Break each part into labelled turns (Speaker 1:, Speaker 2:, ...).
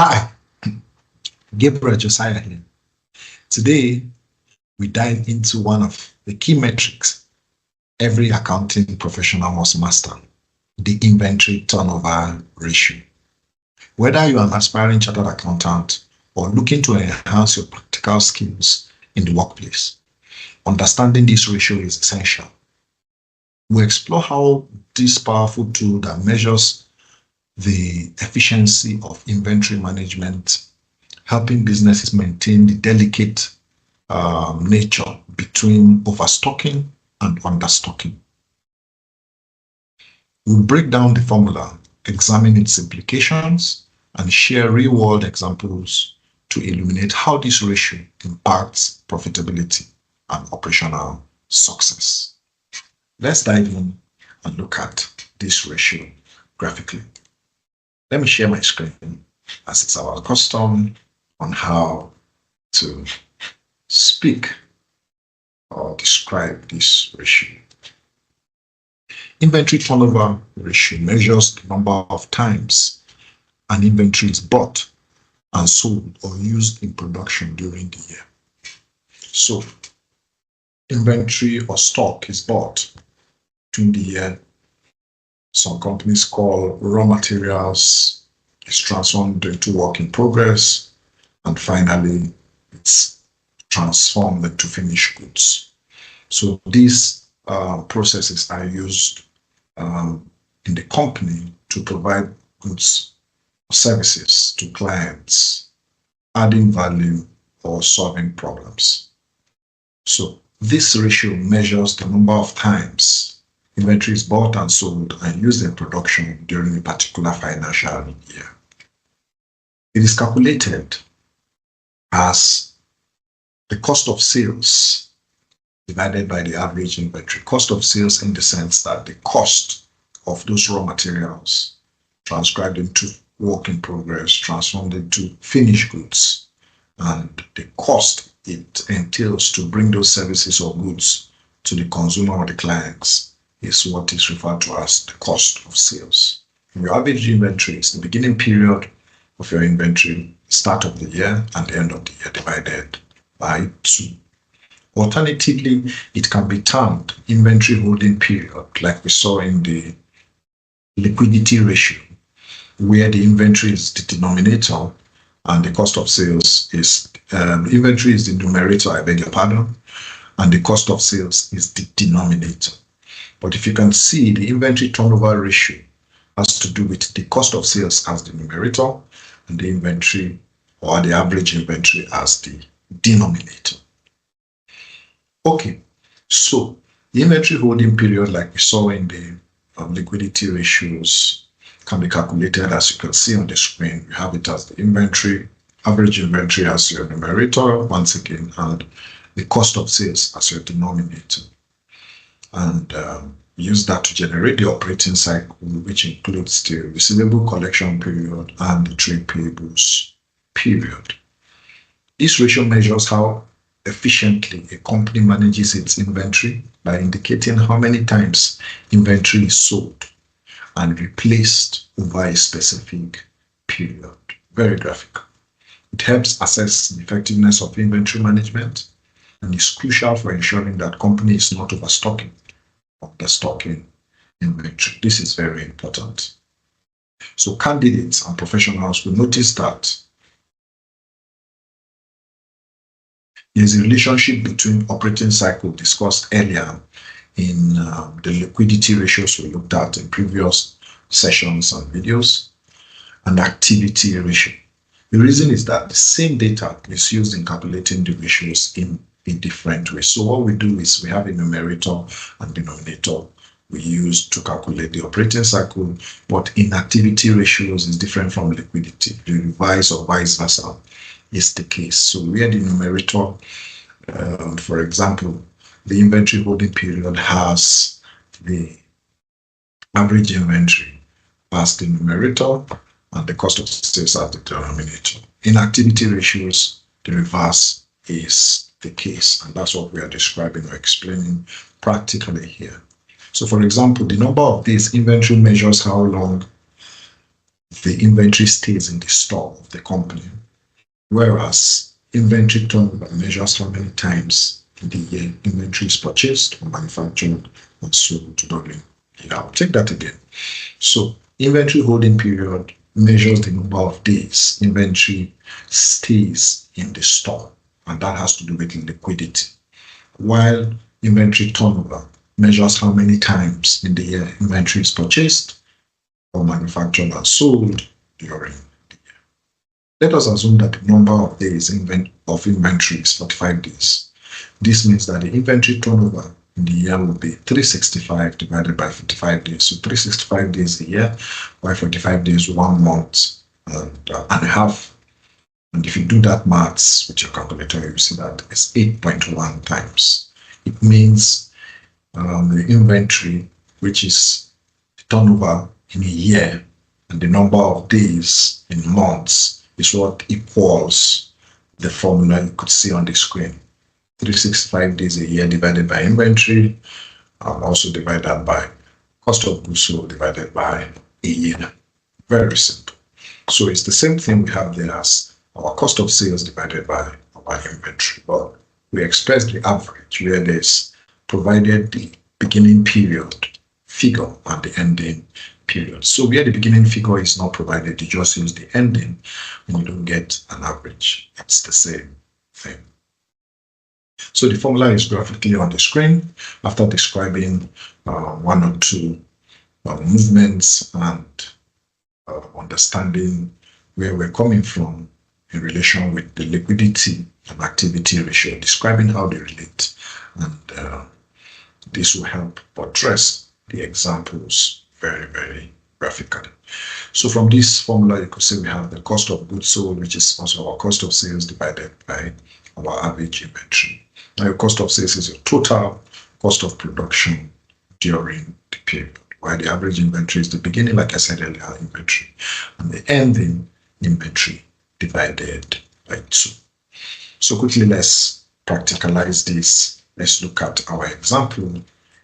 Speaker 1: Hi, Gabriel Josiah here. Today, we dive into one of the key metrics every accounting professional must master, the inventory turnover ratio. Whether you are an aspiring chartered accountant or looking to enhance your practical skills in the workplace, understanding this ratio is essential. We explore how this powerful tool that measures the efficiency of inventory management, helping businesses maintain the delicate nature between overstocking and understocking. We'll break down the formula, examine its implications, and share real-world examples to illuminate how this ratio impacts profitability and operational success. Let's dive in and look at this ratio graphically. Let me share my screen as it's our custom on how to speak or describe this ratio. Inventory turnover ratio measures the number of times an inventory is bought and sold or used in production during the year. So, inventory or stock is bought during the year. Some companies call raw materials, it's transformed into work in progress, and finally, it's transformed into finished goods. So these processes are used in the company to provide goods or services to clients, adding value or solving problems. So this ratio measures the number of times inventory is bought and sold and used in production during a particular financial year. It is calculated as the cost of sales divided by the average inventory. Cost of sales in the sense that the cost of those raw materials transcribed into work in progress, transformed into finished goods, and the cost it entails to bring those services or goods to the consumer or the clients is what is referred to as the cost of sales. Your average inventory is the beginning period of your inventory, start of the year and the end of the year divided by 2. Alternatively, it can be termed inventory holding period, like we saw in the liquidity ratio, where the inventory is the denominator and the cost of sales is, inventory is the numerator, I beg your pardon, and the cost of sales is the denominator. But if you can see, the inventory turnover ratio has to do with the cost of sales as the numerator and the inventory or the average inventory as the denominator. Okay, so the inventory holding period, like we saw in the liquidity ratios, can be calculated as you can see on the screen. You have it as the inventory, average inventory as your numerator, once again, and the cost of sales as your denominator. And use that to generate the operating cycle, which includes the receivable collection period and the trade payables period. This ratio measures how efficiently a company manages its inventory by indicating how many times inventory is sold and replaced over a specific period. Very graphic. It helps assess the effectiveness of inventory management and is crucial for ensuring that company is not overstocking or understocking inventory. This is very important. So candidates and professionals will notice that there's a relationship between operating cycle discussed earlier in the liquidity ratios we looked at in previous sessions and videos, and activity ratio. The reason is that the same data is used in calculating the ratios in a different way. So what we do is we have a numerator and denominator we use to calculate the operating cycle, but inactivity ratios is different from liquidity. The reverse or vice versa is the case. So where the numerator, for example, the inventory holding period has the average inventory as the numerator and the cost of sales as the denominator. In activity ratios, the reverse is the case, and that's what we are describing or explaining practically here. So for example, the number of days inventory measures how long the inventory stays in the store of the company, whereas inventory turnover measures how many times in the year inventory is purchased or manufactured and sold during the year. I'll take that again. So inventory holding period measures the number of days inventory stays in the store, and that has to do with liquidity. While inventory turnover measures how many times in the year inventory is purchased or manufactured and sold during the year. Let us assume that the number of days of inventory is 45 days. This means that the inventory turnover in the year will be 365 divided by 55 days. So 365 days a year, by 45 days, 1 month and a half. And if you do that maths with your calculator, you see that it's 8.1 times. It means the inventory, which is the turnover in a year, and the number of days in months is what equals the formula you could see on the screen. 365 days a year divided by inventory, also divided by cost of goods sold divided by a year. Very simple. So it's the same thing we have there as our cost of sales divided by our inventory. But we express the average where there's provided the beginning period figure and the ending period. So where the beginning figure is not provided, you just use the ending and you don't get an average. It's the same thing. So the formula is graphically on the screen after describing one or two movements and understanding where we're coming from in relation with the liquidity and activity ratio, describing how they relate. And this will help address the examples very, very graphically. So from this formula, you could see we have the cost of goods sold, which is also our cost of sales divided by our average inventory. Now, your cost of sales is your total cost of production during the period, while the average inventory is the beginning, like I said earlier, inventory, and the ending inventory divided by 2. So quickly, let's practicalize this. Let's look at our example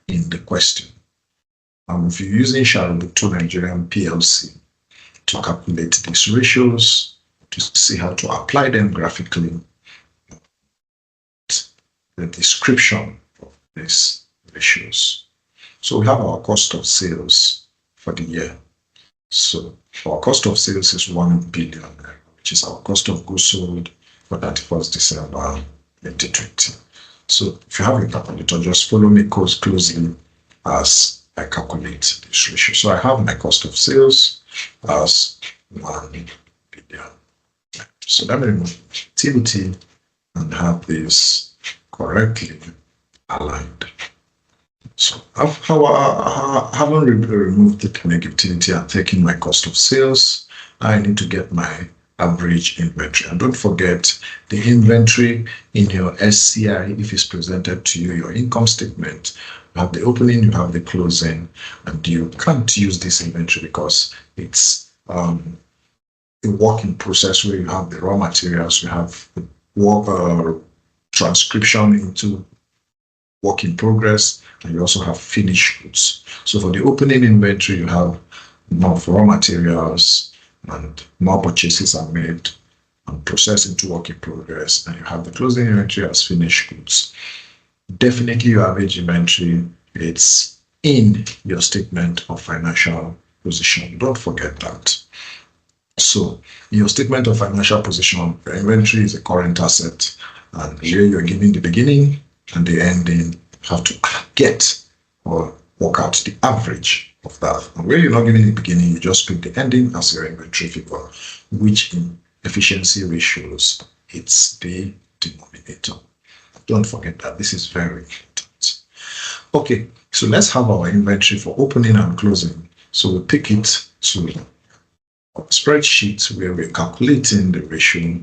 Speaker 1: in the question. If you're using Sharubutu Nigerian PLC to calculate these ratios, to see how to apply them graphically, the description of these ratios. So we have our cost of sales for the year. So our cost of sales is 1 billion, which is our cost of goods sold for 31st December 2020. So if you have a calculator, just follow me closely as I calculate this ratio. So I have my cost of sales as 1 billion. So let me remove activity and have this correctly aligned. So I haven't removed the negativity and taken my cost of sales. I need to get my average inventory. And don't forget the inventory in your SCI, if it's presented to you, your income statement, you have the opening, you have the closing, and you can't use this inventory because it's a work in process where you have the raw materials, you have the work transcription into work in progress, and you also have finished goods. So for the opening inventory, you have more raw materials and more purchases are made and processed into work in progress, and you have the closing inventory as finished goods. Definitely your average inventory, it's in your statement of financial position. Don't forget that. So in your statement of financial position, your inventory is a current asset, and here you're giving the beginning and the ending. You have to get or work out the average of that. And where you're not giving the beginning, you just pick the ending as your inventory figure, which in efficiency ratios, it's the denominator. Don't forget that. This is very important. Okay, so let's have our inventory for opening and closing. So we'll pick it to our spreadsheet where we're calculating the ratio.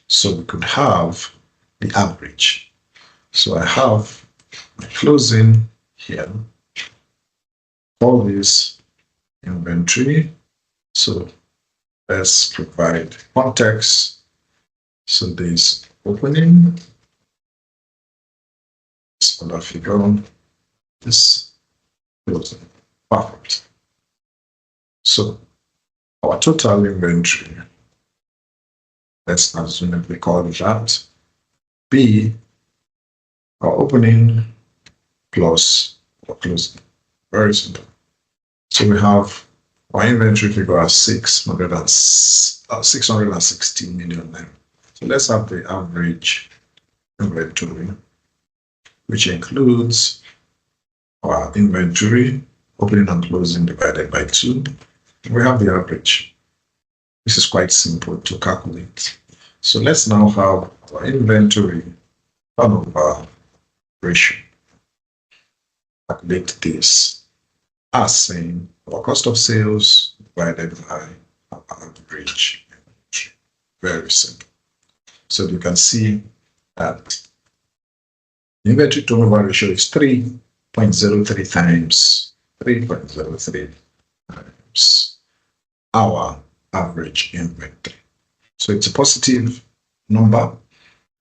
Speaker 1: So we could have the average. So I have my closing here, all this inventory. So let's provide context. So this opening, this other figure, this closing. Perfect. So our total inventory, let's assume we call it that, be our opening plus our closing. Very simple. So we have our inventory figure as 660 million naira. So let's have the average inventory, which includes our inventory, opening and closing divided by 2. We have the average. This is quite simple to calculate. So let's now have our inventory turnover ratio. Calculate this as saying our cost of sales divided by our average inventory. Very simple. So you can see that the inventory turnover ratio is 3.03 times our average inventory. So it's a positive number.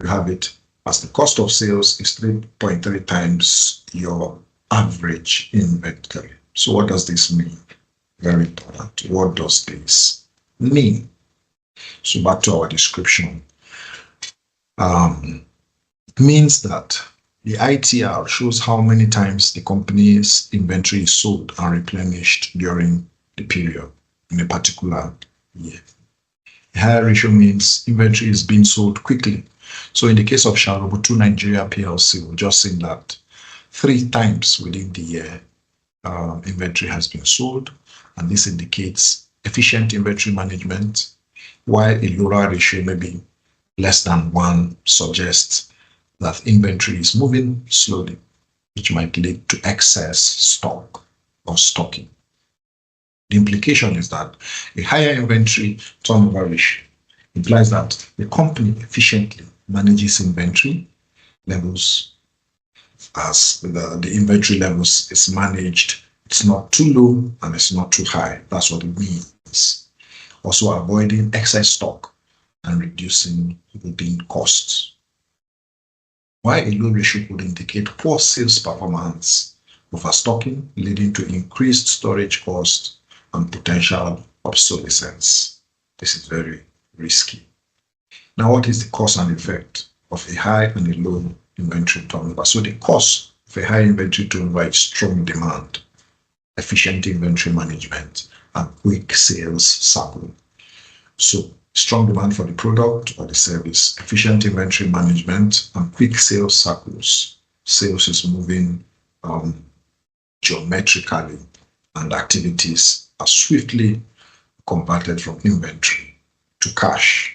Speaker 1: You have it as the cost of sales is 3.3 times your average inventory. So what does this mean? Very important. What does this mean? So back to our description. It means that the ITR shows how many times the company's inventory is sold and replenished during the period in a particular year. A higher ratio means inventory is being sold quickly. So in the case of Sharobutu Nigeria PLC, we've just seen that 3 times within the year inventory has been sold, and this indicates efficient inventory management, while a lower ratio, maybe less than 1, suggests that inventory is moving slowly, which might lead to excess stock or stocking. The implication is that a higher inventory turnover ratio implies that the company efficiently manages inventory levels. As the inventory levels is managed, it's not too low and it's not too high. That's what it means. Also avoiding excess stock and reducing holding costs. While a low ratio would indicate poor sales performance, overstocking leading to increased storage costs and potential obsolescence. This is very risky. Now, what is the cause and effect of a high and a low inventory turnover? So the cause of a high inventory turnover is strong demand, efficient inventory management, and quick sales cycle. So strong demand for the product or the service, efficient inventory management, and quick sales cycles. Sales is moving geometrically, and activities are swiftly converted from inventory to cash.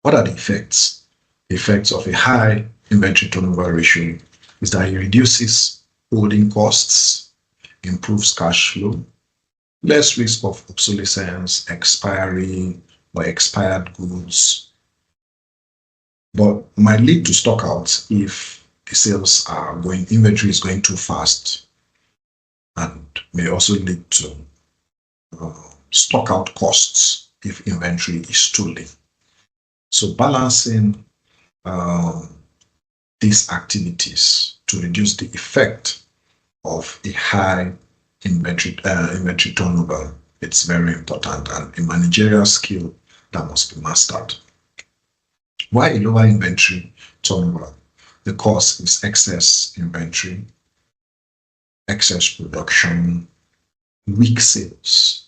Speaker 1: What are the effects? The effects of a high inventory turnover ratio is that it reduces holding costs, improves cash flow, less risk of obsolescence, expiry, or expired goods, but might lead to stockouts if the sales are going, inventory is going too fast, and may also lead to stockout costs if inventory is too lean. So balancing these activities to reduce the effect of a high inventory turnover, it's very important and a managerial skill that must be mastered. Why a lower inventory turnover? The cause is excess inventory, excess production, weak sales,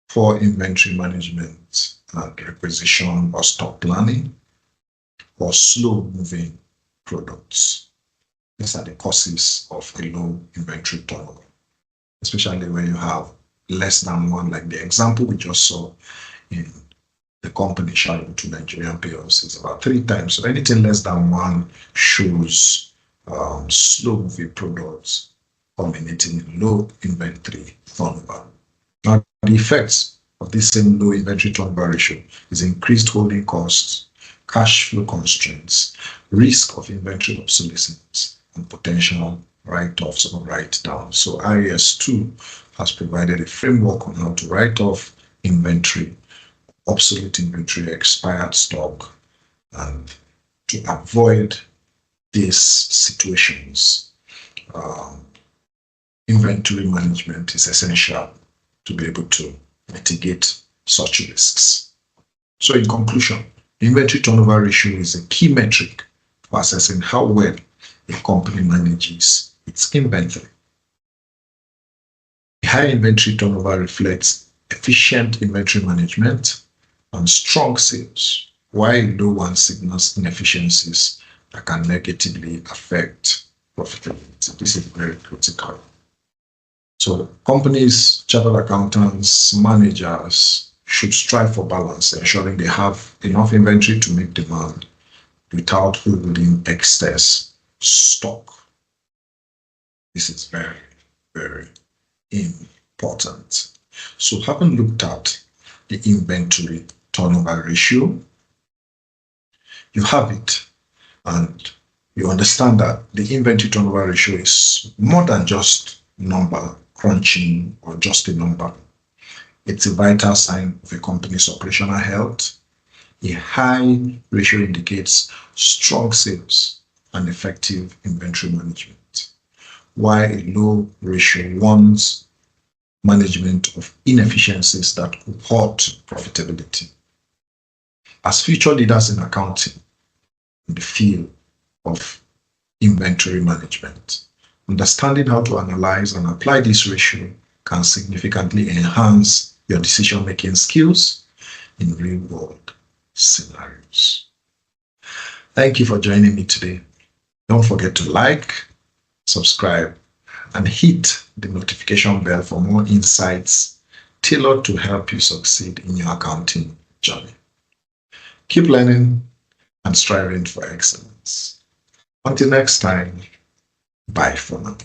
Speaker 1: poor inventory management and requisition or stock planning, or slow moving products. These are the causes of a low inventory turnover, especially when you have less than 1, like the example we just saw in the company Sharobutu Nigerian PLC is about 3 times. So anything less than 1 shows slow moving products culminating in low inventory turnover. Now, the effects of this same low inventory turnover ratio is increased holding costs, cash flow constraints, risk of inventory obsolescence, and potential write-offs or write-downs. So IAS 2 has provided a framework on how to write off inventory, obsolete inventory, expired stock, and to avoid these situations. Inventory management is essential to be able to mitigate such risks. So in conclusion, the inventory turnover ratio is a key metric for assessing how well a company manages its inventory. A high inventory turnover reflects efficient inventory management and strong sales, while a low one signals inefficiencies that can negatively affect profitability. This is very critical. So companies, chartered accountants, managers should strive for balance, ensuring they have enough inventory to meet demand without holding excess stock. This is very, very important. So having looked at the inventory turnover ratio, you have it, and you understand that the inventory turnover ratio is more than just number crunching or just a number. It's a vital sign of a company's operational health. A high ratio indicates strong sales and effective inventory management, while a low ratio warns management of inefficiencies that could hurt profitability. As future leaders in accounting in the field of inventory management, understanding how to analyze and apply this ratio can significantly enhance your decision-making skills in real-world scenarios. Thank you for joining me today. Don't forget to like, subscribe, and hit the notification bell for more insights tailored to help you succeed in your accounting journey. Keep learning and striving for excellence. Until next time, bye for now.